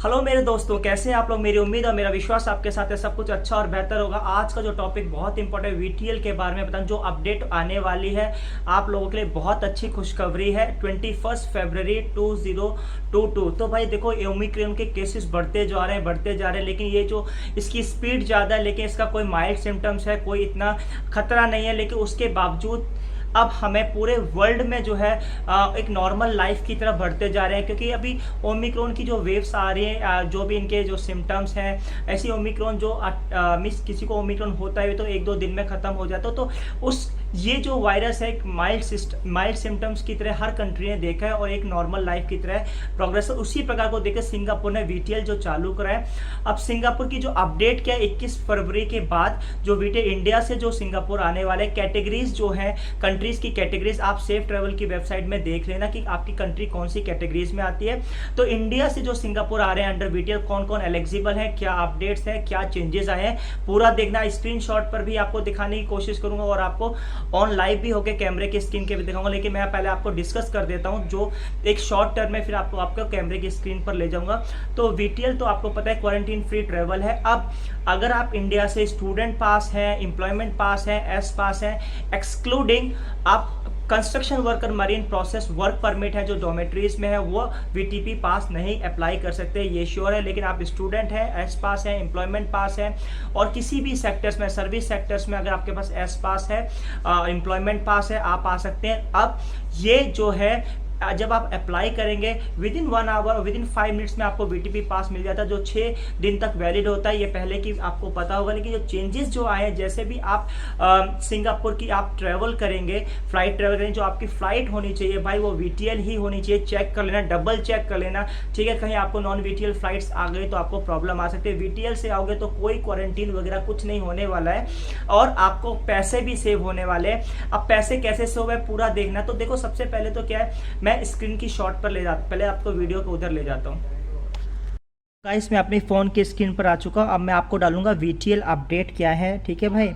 Hello मेरे दोस्तों, कैसे हैं आप लोग। मेरी उम्मीद और मेरा विश्वास आपके साथ है सब कुछ अच्छा और बेहतर होगा। आज का जो टॉपिक बहुत इंपॉर्टेंट वीटीएल के बारे में बताऊं, जो अपडेट आने वाली है आप लोगों के लिए बहुत अच्छी खुशखबरी है। 21 फरवरी 2022। तो भाई देखो, ओमिक्रॉन के केसेस बढ़ते जा रहे हैं, लेकिन ये जो इसकी स्पीड ज़्यादा है, लेकिन इसका कोई माइल्ड सिम्टम्स है, कोई इतना खतरा नहीं है। लेकिन उसके बावजूद अब हमें पूरे वर्ल्ड में जो है एक नॉर्मल लाइफ की तरफ बढ़ते जा रहे हैं, क्योंकि अभी ओमिक्रॉन की जो वेव्स आ रही हैं, जो भी इनके जो सिम्टम्स हैं, ऐसी ओमिक्रॉन जो मिस किसी को ओमिक्रॉन होता है तो एक दो दिन में ख़त्म हो जाता है। तो उस ये जो वायरस है एक माइल्ड सिम्टम्स की तरह हर कंट्री ने देखा है और एक नॉर्मल लाइफ की तरह प्रोग्रेस। उसी प्रकार को देखकर सिंगापुर ने वीटीएल जो चालू करा है। अब सिंगापुर की जो अपडेट क्या है, 21 फरवरी के बाद जो वीटीएल इंडिया से जो सिंगापुर आने वाले कैटेगरीज जो है, कंट्रीज की कैटेगरीज आप सेफ ट्रेवल की वेबसाइट में देख लेना कि आपकी कंट्री कौन सी कैटेगरीज में आती है। तो इंडिया से जो सिंगापुर आ रहे हैं अंडर वीटीएल, कौन कौन एलिजिबल है, क्या अपडेट्स है, क्या चेंजेस आए हैं, पूरा देखना। स्क्रीनशॉट पर भी आपको दिखाने की कोशिश करूंगा और आपको ऑन लाइव भी होकर कैमरे की स्क्रीन के भी दिखाऊंगा। लेकिन मैं पहले आपको डिस्कस कर देता हूं जो एक शॉर्ट टर्म में, फिर आपको कैमरे की स्क्रीन पर ले जाऊंगा। तो वीटीएल तो आपको पता है क्वारंटीन फ्री ट्रेवल है। अब अगर आप इंडिया से स्टूडेंट पास है, एम्प्लॉयमेंट पास है, एस पास है, एक्सक्लूडिंग आप construction worker, marine process work permit है जो डोमेट्रीज में है, वो वीटीपी पास नहीं अप्लाई कर सकते, ये श्योर है। लेकिन आप स्टूडेंट है, एस पास है, एम्प्लॉयमेंट पास है और किसी भी सेक्टर्स में, सर्विस सेक्टर्स में अगर आपके पास एस पास है, एम्प्लॉयमेंट पास है, आप आ सकते हैं। अब ये जो है जब आप अप्लाई करेंगे within 1 hour, within 5 minutes में आपको वीटीपी पास मिल जाता है, जो 6 दिन तक वैलिड होता है। ये पहले की आपको पता होगा। लेकिन जो चेंजेस जो आए हैं, जैसे भी आप सिंगापुर की आप ट्रेवल करेंगे, फ्लाइट ट्रेवल करेंगे, जो आपकी फ्लाइट होनी चाहिए भाई वो वीटीएल ही होनी चाहिए। चेक कर लेना, डबल चेक कर लेना, ठीक है। कहीं आपको नॉन वीटीएल फ्लाइट्स आ गई तो आपको प्रॉब्लम आ सकती है। वीटीएल से आओगे तो कोई क्वारंटीन वगैरह कुछ नहीं होने वाला है और आपको पैसे भी सेव होने वाले हैं। अब पैसे कैसे सेव है पूरा देखना। तो देखो, सबसे पहले तो क्या है, मैं स्क्रीन की शॉट पर ले जाता, पहले आपको वीडियो को उधर ले जाता हूं। गाइस, मैं अपनी फ़ोन की स्क्रीन पर आ चुका हूं। अब मैं आपको डालूंगा वीटीएल अपडेट क्या है, ठीक है भाई।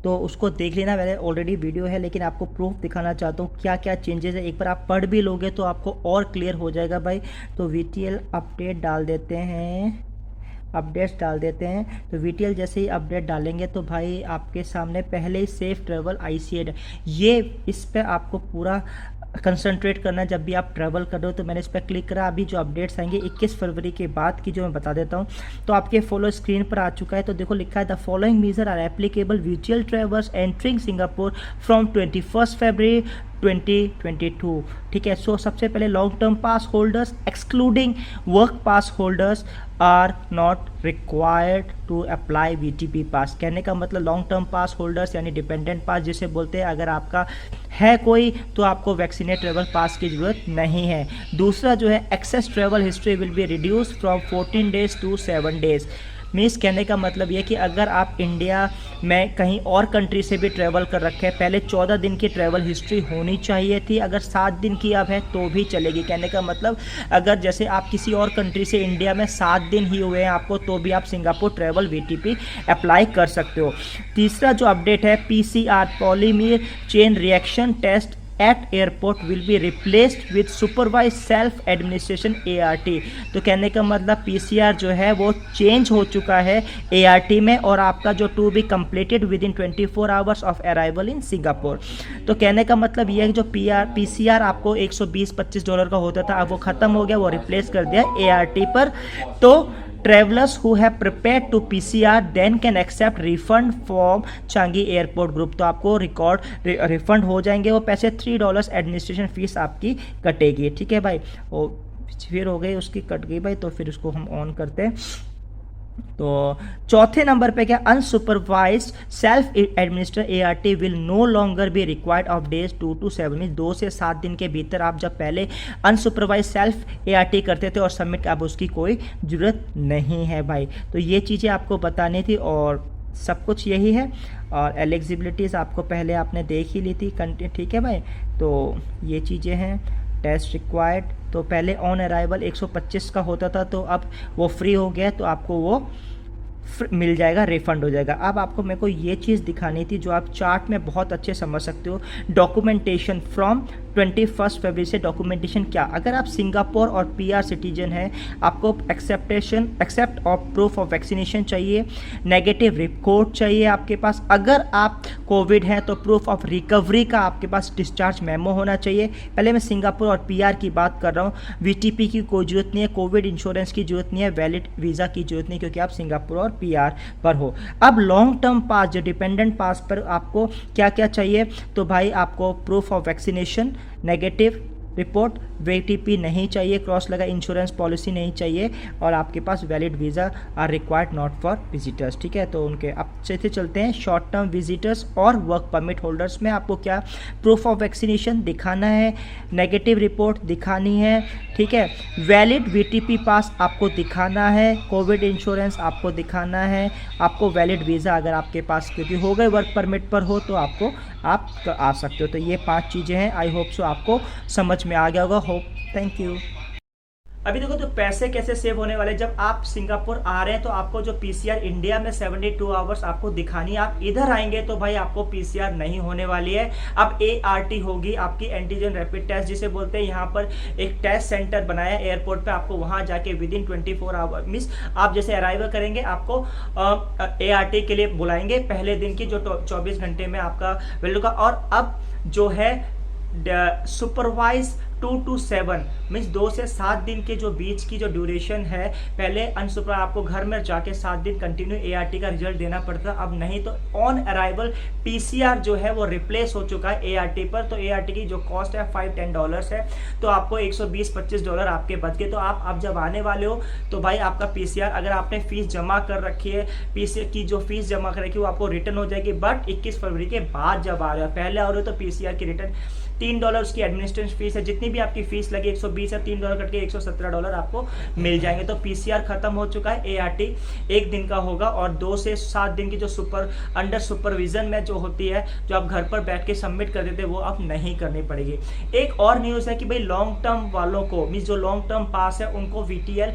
तो उसको देख लेना, मैंने ऑलरेडी वीडियो है लेकिन आपको प्रूफ दिखाना चाहता हूँ क्या क्या चेंजेस है। एक बार आप पढ़ भी लोगे तो आपको और क्लियर हो जाएगा भाई। तो वीटीएल अपडेट डाल देते हैं, अपडेट्स डाल देते हैं। तो वीटीएल जैसे ही अपडेट डालेंगे तो भाई आपके सामने पहले ही सेफ ट्रेवल आईसीएड, ये इस पर आपको पूरा कंसंट्रेट करना है जब भी आप ट्रैवल कर रहे हो। तो मैंने इस पर क्लिक करा। अभी जो अपडेट्स आएंगे 21 फरवरी के बाद की, जो मैं बता देता हूँ। तो आपके फॉलो स्क्रीन पर आ चुका है। तो देखो लिखा है the following measure are applicable VTL travellers entering Singapore from 21 February 2022, ठीक है। सो सबसे पहले long term pass holders excluding work pass holders are not required to apply VTP pass. कहने का मतलब लॉन्ग टर्म पास होल्डर्स यानी dependent pass जिसे बोलते हैं, अगर आपका है कोई तो आपको वैक्सीनेट ट्रेवल पास की ज़रूरत नहीं है। दूसरा जो है access travel history will be reduce from 14 days to 7 days. Means कहने का मतलब ये कि अगर आप इंडिया में कहीं और कंट्री से भी ट्रैवल कर रखे हैं, पहले 14 दिन की ट्रैवल हिस्ट्री होनी चाहिए थी, अगर 7 दिन की अब है तो भी चलेगी। कहने का मतलब अगर जैसे आप किसी और कंट्री से इंडिया में 7 दिन ही हुए हैं आपको, तो भी आप सिंगापुर ट्रैवल वीटीपी अप्लाई कर सकते हो। तीसरा जो अपडेट है, PCR polymer chain reaction test at airport will be replaced with supervise self administration ART. तो कहने का मतलब पीसीआर जो है वो चेंज हो चुका है एआरटी में, और आपका जो to be completed within 24 hours of arrival in Singapore. तो कहने का मतलब ये है कि जो पीसीआर आपको $120-25 का होता था, अब वो खत्म हो गया, वो रिप्लेस कर दिया एआरटी पर। तो travelers who have prepared to PCR then can accept refund from Changi Airport Group। तो आपको रिफंड हो जाएंगे वो पैसे, $3 एडमिनिस्ट्रेशन फीस आपकी कटेगी, ठीक है भाई। वो फिर हो गई उसकी कट गई भाई, तो फिर उसको हम ऑन करते हैं। तो चौथे नंबर पे क्या, unsupervised self administer ART will no longer be required of days 2 to 7, mean 2 से 7 दिन के भीतर आप जब पहले अनसुपरवाइज सेल्फ एआरटी करते थे और सबमिट, अब उसकी कोई ज़रूरत नहीं है भाई। तो ये चीज़ें आपको बतानी थी और सब कुछ यही है। और एलिजिबिलिटीज़ आपको पहले आपने देख ही ली थी, ठीक है भाई। तो ये चीज़ें हैं। टेस्ट रिक्वायर्ड, तो पहले ऑन अराइवल 125 का होता था, तो अब वो फ्री हो गया, तो आपको वो मिल जाएगा, रिफंड हो जाएगा। अब आपको मेरे को ये चीज़ दिखानी थी जो आप चार्ट में बहुत अच्छे समझ सकते हो। डॉक्यूमेंटेशन फ्रॉम 21 फरवरी से डॉक्यूमेंटेशन क्या, अगर आप सिंगापुर और PR सिटीजन हैं, आपको except of proof of vaccination चाहिए, नेगेटिव रिपोर्ट चाहिए आपके पास, अगर आप कोविड हैं तो प्रूफ ऑफ रिकवरी का आपके पास डिस्चार्ज मेमो होना चाहिए। पहले मैं सिंगापुर और PR की बात कर रहा हूँ। VTP की कोई जरूरत नहीं है, कोविड इंश्योरेंस की जरूरत नहीं है, वैलिड वीज़ा की जरूरत नहीं, क्योंकि आप सिंगापुर और PR पर हो। अब लॉन्ग टर्म पास, जो डिपेंडेंट पास पर आपको क्या क्या चाहिए, तो भाई आपको proof of vaccination, negative report, VTP नहीं चाहिए, क्रॉस लगा इंश्योरेंस पॉलिसी नहीं चाहिए, और आपके पास valid visa are required not for visitors. ठीक है, तो उनके अब से चलते हैं शॉर्ट टर्म विजिटर्स और वर्क परमिट होल्डर्स में आपको क्या प्रूफ ऑफ वैक्सीनेशन दिखाना है, नेगेटिव रिपोर्ट दिखानी है, ठीक है, वैलिड VTP पास आपको दिखाना है, कोविड इंश्योरेंस आपको दिखाना है, आपको वैलिड वीज़ा अगर आपके पास क्योंकि हो गए वर्क परमिट पर हो तो आपको आप आ सकते हो। तो ये 5 चीज़ें हैं। आई होप सो आपको समझ में आ गया होगा। Hope, thank you. अभी देखो तो पैसे कैसे सेव होने वाले, जब आप सिंगापुर आ रहे हैं तो आपको जो PCR इंडिया में 72 आवर्स आपको दिखानी है, आप इधर आएंगे तो भाई आपको PCR नहीं होने वाली है। अब ART होगी, आपकी एंटीजन रैपिड टेस्ट जिसे बोलते हैं। यहाँ पर एक टेस्ट सेंटर बनाया है एयरपोर्ट पे, आपको वहाँ जाके विदिन 24 आवर मीन्स आप जैसे अराइवल करेंगे आपको ART के लिए बुलाएंगे, पहले दिन की जो 24 घंटे में आपका वैल्यू का। और अब जो है सुपरवाइज 2 to 7 मीन्स 2 से 7 दिन के जो बीच की जो ड्यूरेशन है, पहले अनसुपर आपको घर में जाके 7 दिन कंटिन्यू ART का रिजल्ट देना पड़ता, अब नहीं। तो ऑन अराइवल PCR जो है वो रिप्लेस हो चुका है ART पर। तो ART की जो कॉस्ट है $5-10 है, तो आपको $120-25 आपके बच गए। तो आप अब जब आने वाले हो तो भाई आपका PCR, अगर आपने फीस जमा कर रखी है, PCR की जो फीस जमा कर रखी है वो आपको रिटर्न हो जाएगी। बट 21 फरवरी के बाद जब आ रहे हो, पहले आ रहे हो तो PCR की रिटर्न $3 उसकी एडमिनिस्ट्रेशन फीस है, जितनी भी आपकी फीस लगी 120 है, $3 कट के $117 आपको मिल जाएंगे। तो PCR खत्म हो चुका है, ART 1 दिन का होगा, और 2 से 7 दिन की जो अंडर सुपरविजन में जो होती है, जो आप घर पर बैठ के सबमिट कर देते, वो अब नहीं करनी पड़ेगी। एक और न्यूज़ है कि भाई लॉन्ग टर्म वालों को मीन्स जो लॉन्ग टर्म पास है उनको VTL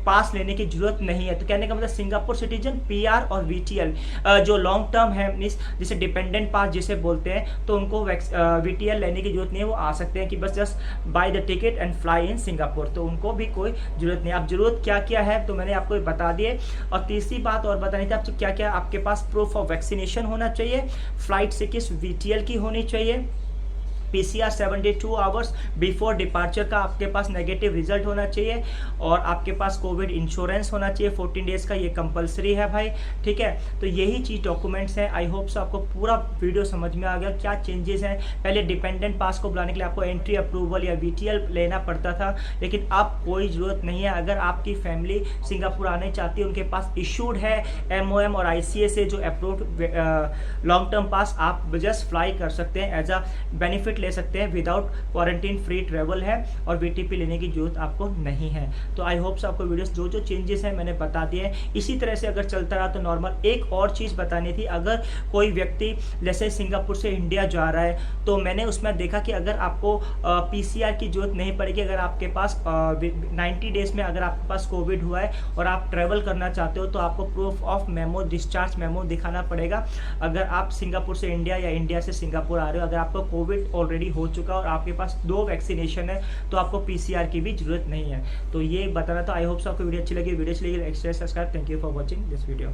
पास लेने की जरूरत नहीं है। तो कहने का मतलब सिंगापुर सिटीजन, PR और VTL जो लॉन्ग टर्म है मीन्स जिसे डिपेंडेंट पास जिसे बोलते हैं, तो उनको VTL की जरूरत नहीं है, वो आ सकते हैं कि बस just by the ticket and fly in Singapore, तो उनको भी कोई जरूरत नहीं। अब जरूरत क्या क्या है तो मैंने आपको बता दिए। और तीसरी बात और बतानी थी आपको, क्या क्या आपके पास प्रूफ ऑफ वैक्सीनेशन होना चाहिए, फ्लाइट से किस VTL की होनी चाहिए, PCR 72 आवर्स बिफोर डिपार्चर का आपके पास नेगेटिव रिजल्ट होना चाहिए, और आपके पास कोविड इंश्योरेंस होना चाहिए 14 डेज का, ये कंपलसरी है भाई। ठीक है, तो यही चीज़ डॉक्यूमेंट्स हैं। आई होप सो आपको पूरा वीडियो समझ में आ गया क्या चेंजेस हैं। पहले डिपेंडेंट पास को बुलाने के लिए आपको एंट्री अप्रूवल या VTL लेना पड़ता था, लेकिन अब कोई ज़रूरत नहीं है। अगर आपकी फैमिली सिंगापुर आने चाहती है, उनके पास इशूड है MOM और ICA से जो अप्रूव्ड लॉन्ग टर्म पास, आप जस्ट फ्लाई कर सकते हैं, एज अ बेनिफिट ले सकते हैं, विदाउट क्वारंटीन फ्री ट्रेवल है, और VTP लेने की जरूरत आपको नहीं है। तो आई होप आपको वीडियोस जो जो चेंजेस हैं मैंने बता दिए हैं। इसी तरह से अगर चलता रहा तो नॉर्मल। एक और चीज़ बतानी थी, अगर कोई व्यक्ति जैसे सिंगापुर से इंडिया जा रहा है, तो मैंने उसमें देखा कि अगर आपको PCR की जरूरत नहीं पड़ेगी, अगर आपके पास 90 डेज में अगर आपके पास कोविड हुआ है और आप ट्रेवल करना चाहते हो, तो आपको proof of memo, discharge memo दिखाना पड़ेगा। अगर आप सिंगापुर से इंडिया या इंडिया से सिंगापुर आ रहे हो, अगर आपको कोविड ऑलरेडी हो चुका और आपके पास 2 वैक्सीनेशन है, तो आपको PCR की भी जरूरत नहीं है। तो ये बताना था। आई होप सो आपको वीडियो अच्छी लगी। वीडियो अच्छी लगी, like share subscribe. Thank you for watching this video.